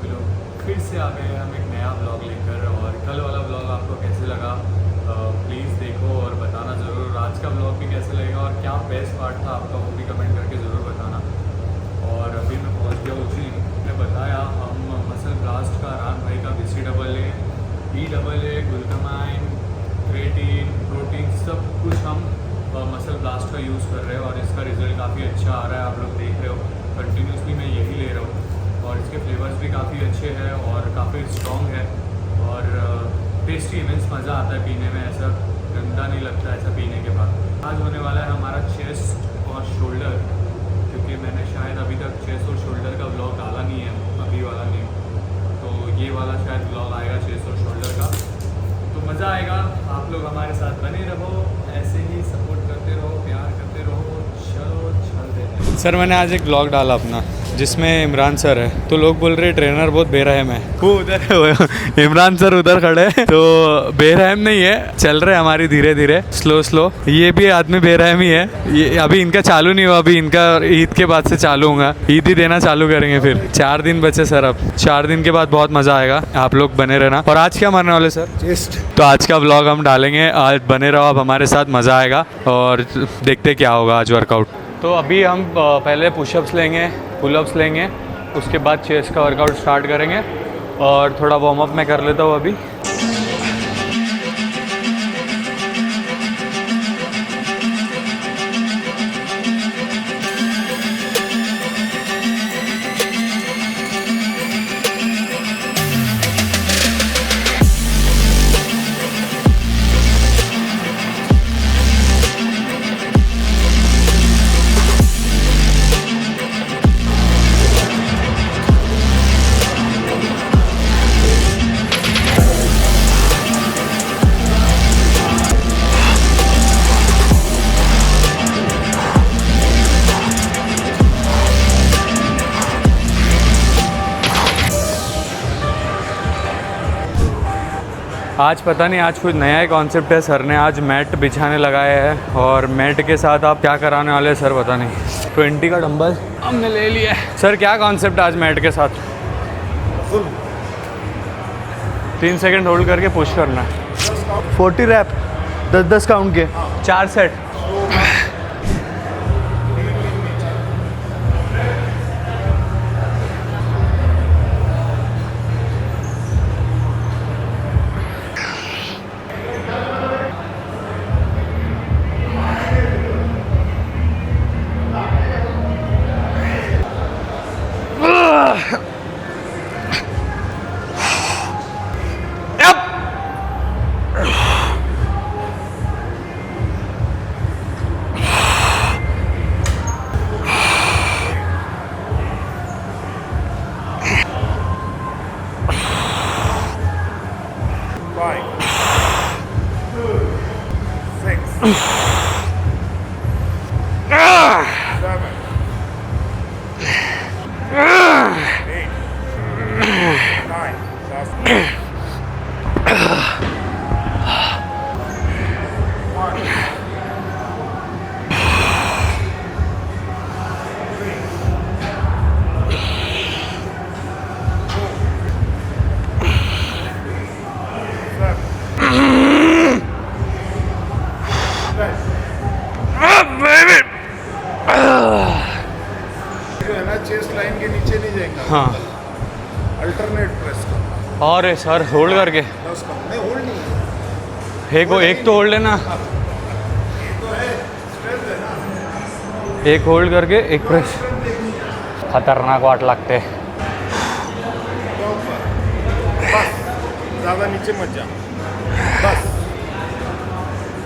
सभी लोग फिर से आ गए हम एक नया ब्लॉग लेकर। और कल वाला ब्लॉग आपको कैसे लगा प्लीज़ देखो और बताना ज़रूर। आज का ब्लॉग भी कैसे लगेगा और क्या बेस्ट पार्ट था आपका वो भी कमेंट करके ज़रूर बताना। और अभी मैं पहुंच गया उसी ने बताया हम मसल ब्लास्ट का रान भाई का BCAA EAA glutamine creatine protein सब कुछ हम मसल ब्लास्ट का यूज़ कर रहे हैं और इसका रिज़ल्ट काफ़ी अच्छा आ रहा है। आप लोग देख रहे हो कंटिन्यूसली मैं यही ले रहा हूँ और इसके फ्लेवर्स भी काफ़ी अच्छे हैं और काफ़ी स्ट्रॉन्ग है और टेस्टी मीन्स मज़ा आता है पीने में, ऐसा गंदा नहीं लगता ऐसा पीने के बाद। आज होने वाला है हमारा चेस्ट और शोल्डर, क्योंकि मैंने शायद अभी तक चेस्ट और शोल्डर का ब्लॉग डाला नहीं है, अभी वाला नहीं, तो ये वाला शायद ब्लॉग आएगा चेस्ट और शोल्डर का। तो मज़ा आएगा, आप लोग हमारे साथ बने रहो, ऐसे ही सपोर्ट करते रहो, प्यार करते रहो। चलो चलते हैं। सर मैंने आज एक ब्लॉग डाला अपना जिसमें इमरान सर है, तो लोग बोल रहे ट्रेनर बहुत बेरहम है। वो उधर है इमरान सर उधर खड़े हैं, तो बेरहम नहीं है, चल रहे हमारी धीरे धीरे स्लो। ये भी आदमी बेरहम ही है। ये अभी इनका चालू नहीं हुआ, अभी इनका ईद के बाद से चालू होगा, ईद ही देना चालू करेंगे। फिर 4 दिन बचे सर, अब 4 दिन के बाद बहुत मज़ा आएगा, आप लोग बने रहना। और आज क्या मारने वाले सर? चेस्ट। तो आज का ब्लॉग हम डालेंगे, आज बने रहो आप हमारे साथ, मज़ा आएगा और देखते क्या होगा आज वर्कआउट। तो अभी हम पहले पुशअप्स लेंगे, पुलअप्स लेंगे, उसके बाद चेस्ट का वर्कआउट स्टार्ट करेंगे और थोड़ा वार्म अप मैं कर लेता हूँ अभी। आज पता नहीं, आज कुछ नया ही कॉन्सेप्ट है, सर ने आज मैट बिछाने लगाए हैं और मैट के साथ आप क्या कराने वाले हैं सर पता नहीं। 20 का डंबल हमने ले लिया है। सर क्या कॉन्सेप्ट आज मैट के साथ? 3 सेकंड होल्ड करके पुश करना है, 40 रैप 10-10 काउंट के 4 सेट। चेस्ट लाइन के नीचे नहीं जाएगा। हाँ, अल्टरनेट प्रेस करना। और सर होल्ड करके नहीं, होल्ड नहीं, एक तो होल्ड लेना, एक होल्ड करके एक प्रेस। खतरनाक वाट लगते। बस ज़्यादा नीचे मत जा, बस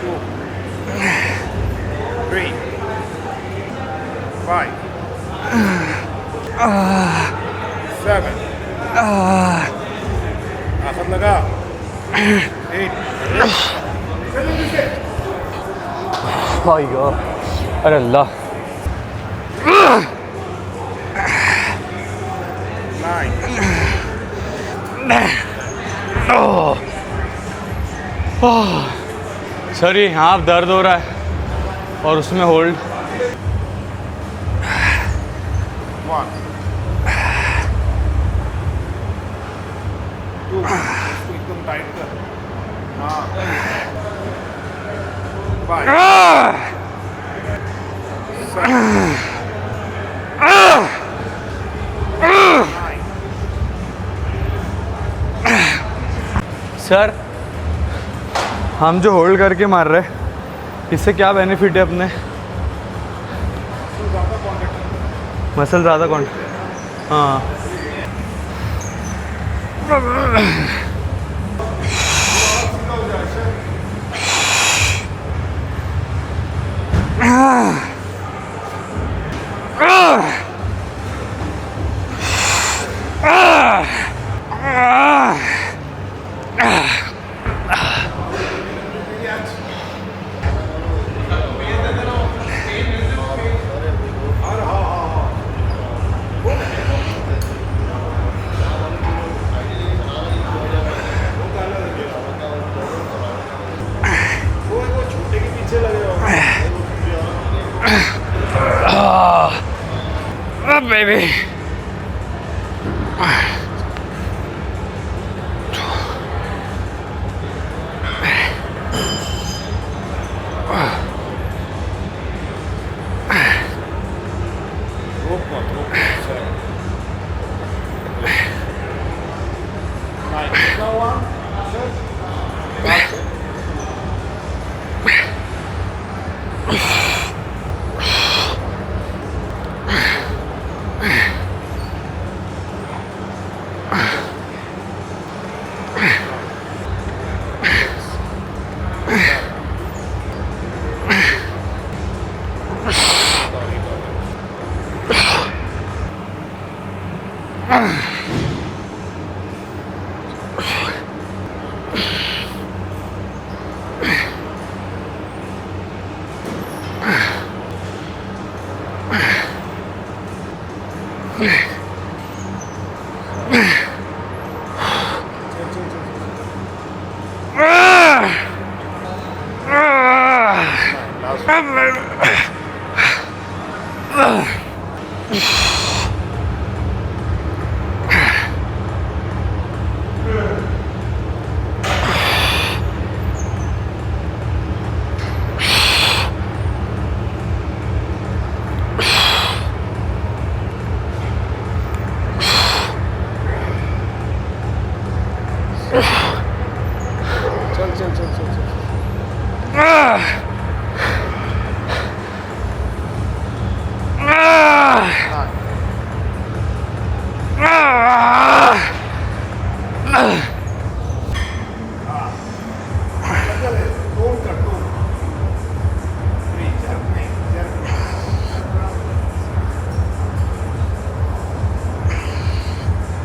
2 3 5 7 आखिर लगा 8 अरे अल्लाह 9 सर ये यहाँ दर्द हो रहा है और उसमें होल्ड 1 सर हम जो होल्ड करके मार रहे हैं इससे क्या बेनिफिट है अपने? मसल ज़्यादा कौन? हाँ baby.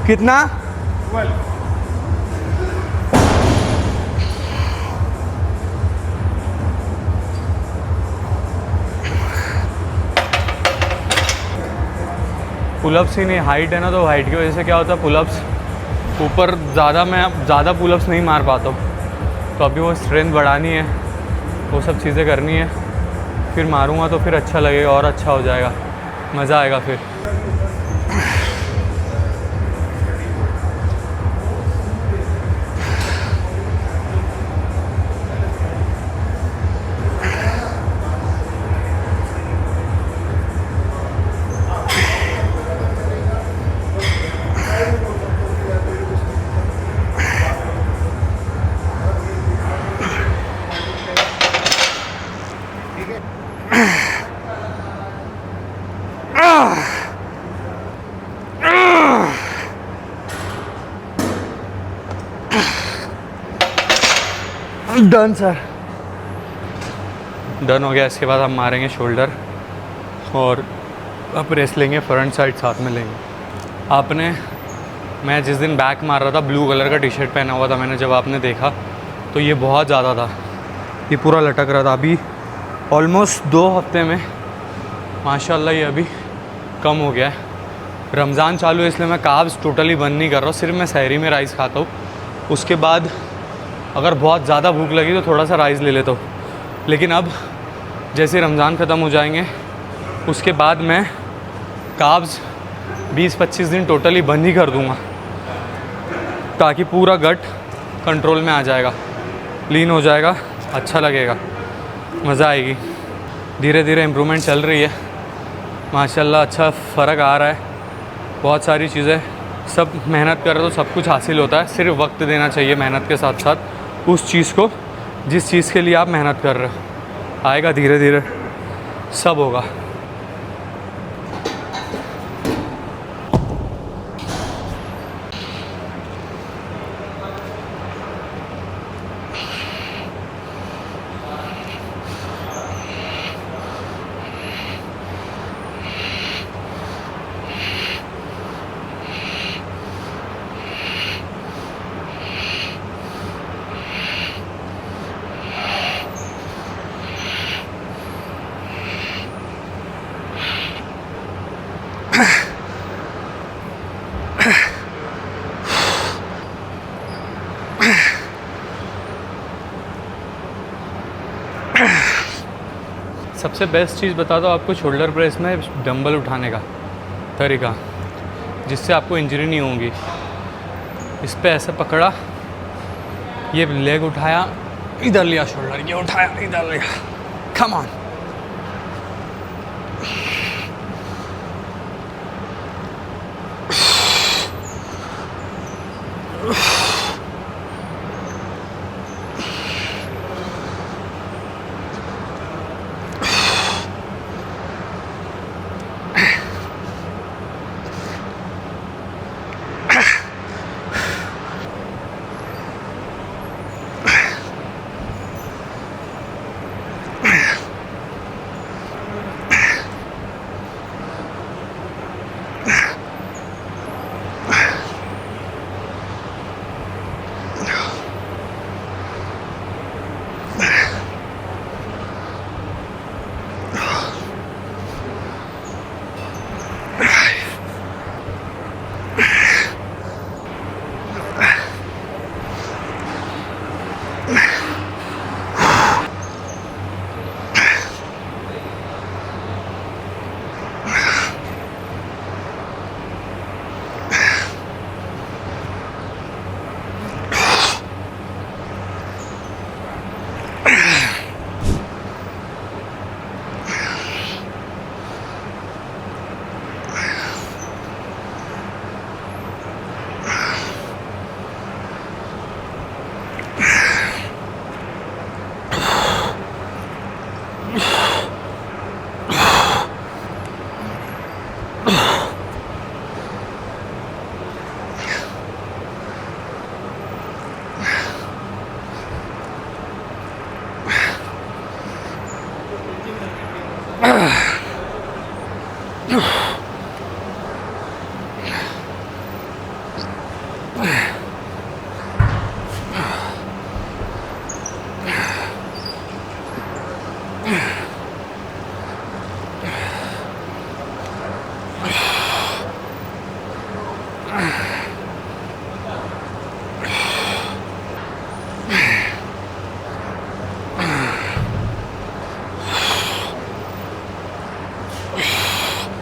कितना? 12. पुलअप्स ही नहीं, हाइट है ना, तो हाइट की वजह से क्या होता है पुलअप्स ऊपर मैं ज़्यादा पुलअप्स नहीं मार पाता हूँ। तो अभी वो स्ट्रेंथ बढ़ानी है, वो सब चीज़ें करनी है, फिर मारूँगा तो फिर अच्छा लगेगा और अच्छा हो जाएगा, मज़ा आएगा फिर। डन सर, डन हो गया। इसके बाद हम मारेंगे शोल्डर और अब प्रेस लेंगे, फ्रंट साइड साथ में लेंगे। मैं जिस दिन बैक मार रहा था ब्लू कलर का टी शर्ट पहना हुआ था मैंने, जब आपने देखा तो ये बहुत ज़्यादा था, ये पूरा लटक रहा था। अभी ऑलमोस्ट 2 हफ्ते में माशाल्लाह ये अभी कम हो गया है। रमज़ान चालू है इसलिए मैं कार्ब्स टोटली बंद नहीं कर रहा हूँ, सिर्फ मैं सहरी में राइस खाता हूँ। उसके बाद अगर बहुत ज़्यादा भूख लगी तो थोड़ा सा राइस ले लेता हूँ। लेकिन अब जैसे रमज़ान ख़त्म हो जाएंगे उसके बाद मैं कार्ब्स 20-25 दिन टोटली बंद ही कर दूँगा, ताकि पूरा गट कंट्रोल में आ जाएगा, लीन हो जाएगा, अच्छा लगेगा, मज़ा आएगी। धीरे धीरे इम्प्रूवमेंट चल रही है माशाल्लाह, अच्छा फ़र्क आ रहा है, बहुत सारी चीज़ें सब मेहनत करो तो सब कुछ हासिल होता है, सिर्फ वक्त देना चाहिए मेहनत के साथ साथ उस चीज़ को जिस चीज़ के लिए आप मेहनत कर रहे हो। आएगा धीरे धीरे, सब होगा। सबसे बेस्ट चीज़ बता दो आपको शोल्डर प्रेस में डंबल उठाने का तरीका, जिससे आपको इंजरी नहीं होगी। इस पे ऐसे पकड़ा, ये लेग उठाया, इधर लिया शोल्डर, ये उठाया, इधर लिया, कम ऑन।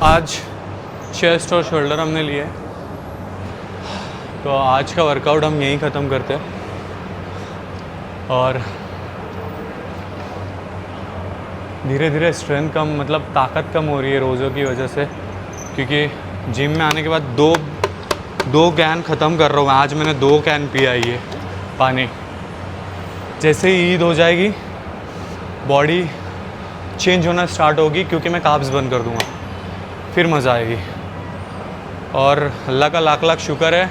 आज चेस्ट और शोल्डर हमने लिए, तो आज का वर्कआउट हम यहीं ख़त्म करते हैं। और धीरे धीरे स्ट्रेंथ कम, मतलब ताकत कम हो रही है रोज़ों की वजह से, क्योंकि जिम में आने के बाद दो कैन ख़त्म कर रहा हूँ। आज मैंने 2 कैन पिया ये पानी। जैसे ही ईद हो जाएगी बॉडी चेंज होना स्टार्ट होगी, क्योंकि मैं कार्ब्स बंद कर दूँगा, फिर मज़ा आएगी। और अल्लाह का लाख लाख शुक्र है,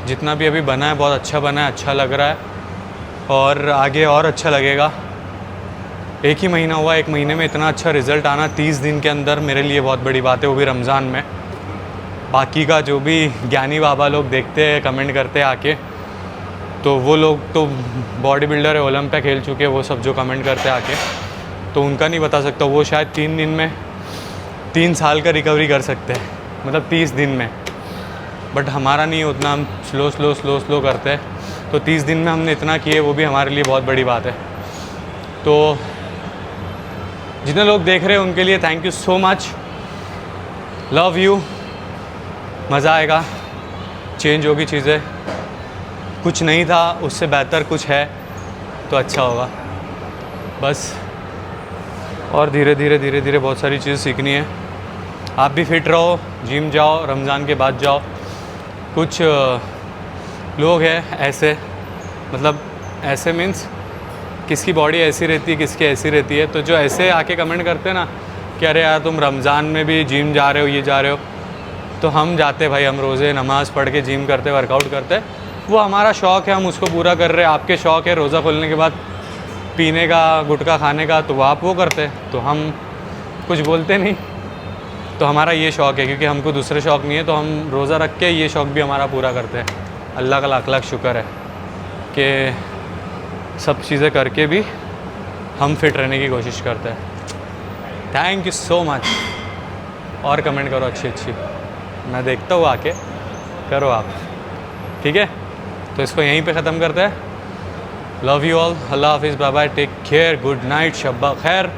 जितना भी अभी बना है बहुत अच्छा बना है, अच्छा लग रहा है और आगे और अच्छा लगेगा। एक ही महीना हुआ, 1 महीने में इतना अच्छा रिज़ल्ट आना 30 दिन के अंदर मेरे लिए बहुत बड़ी बात है, वो भी रमज़ान में। बाकी का जो भी ज्ञानी बाबा लोग देखते हैं, कमेंट करते हैं आके, तो वो लोग तो बॉडी बिल्डर है, ओलंपिया खेल चुके हैं, वो सब जो कमेंट करते हैं आके, तो उनका नहीं बता सकता। वो शायद 3 दिन में 3 साल का रिकवरी कर सकते हैं, मतलब 30 दिन में। बट हमारा नहीं उतना, हम स्लो करते हैं। तो 30 दिन में हमने इतना किए, वो भी हमारे लिए बहुत बड़ी बात है। तो जितने लोग देख रहे हैं उनके लिए thank you so much, love you. मज़ा आएगा, चेंज होगी चीज़ें, कुछ नहीं था उससे बेहतर कुछ है तो अच्छा होगा बस। और धीरे धीरे बहुत सारी चीज़ सीखनी है। आप भी फिट रहो, जिम जाओ, रमज़ान के बाद जाओ, कुछ लोग हैं ऐसे, मतलब ऐसे मीन्स किसकी बॉडी ऐसी रहती है, किसकी ऐसी रहती है, तो जो ऐसे आके कमेंट करते हैं ना कि अरे यार तुम रमज़ान में भी जिम जा रहे हो, ये जा रहे हो, तो हम जाते भाई, हम रोज़े नमाज़ पढ़ के जिम करते, वर्कआउट करते, वो हमारा शौक़ है, हम उसको पूरा कर रहे हैं। आपके शौक़ है रोज़ा खोलने के बाद पीने का, गुटखा खाने का, तो आप वो करते, तो हम कुछ बोलते नहीं। तो हमारा ये शौक़ है, क्योंकि हमको दूसरे शौक़ नहीं है, तो हम रोज़ा रख के ये शौक़ भी हमारा पूरा करते हैं। अल्लाह का लाख लाख शुक्र है कि सब चीज़ें करके भी हम फिट रहने की कोशिश करते हैं। Thank you so much. और कमेंट करो अच्छी अच्छी, मैं देखता हूँ, आके करो आप, ठीक है। तो इसको यहीं पे ख़त्म करते हैं। लव यू ऑल, अल्लाह हाफिज़, bye bye, take care, good night, शब्बा खैर,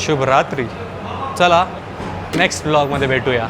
शुभ रात्री। चला नेक्स्ट ब्लॉगमध्ये भेटूया.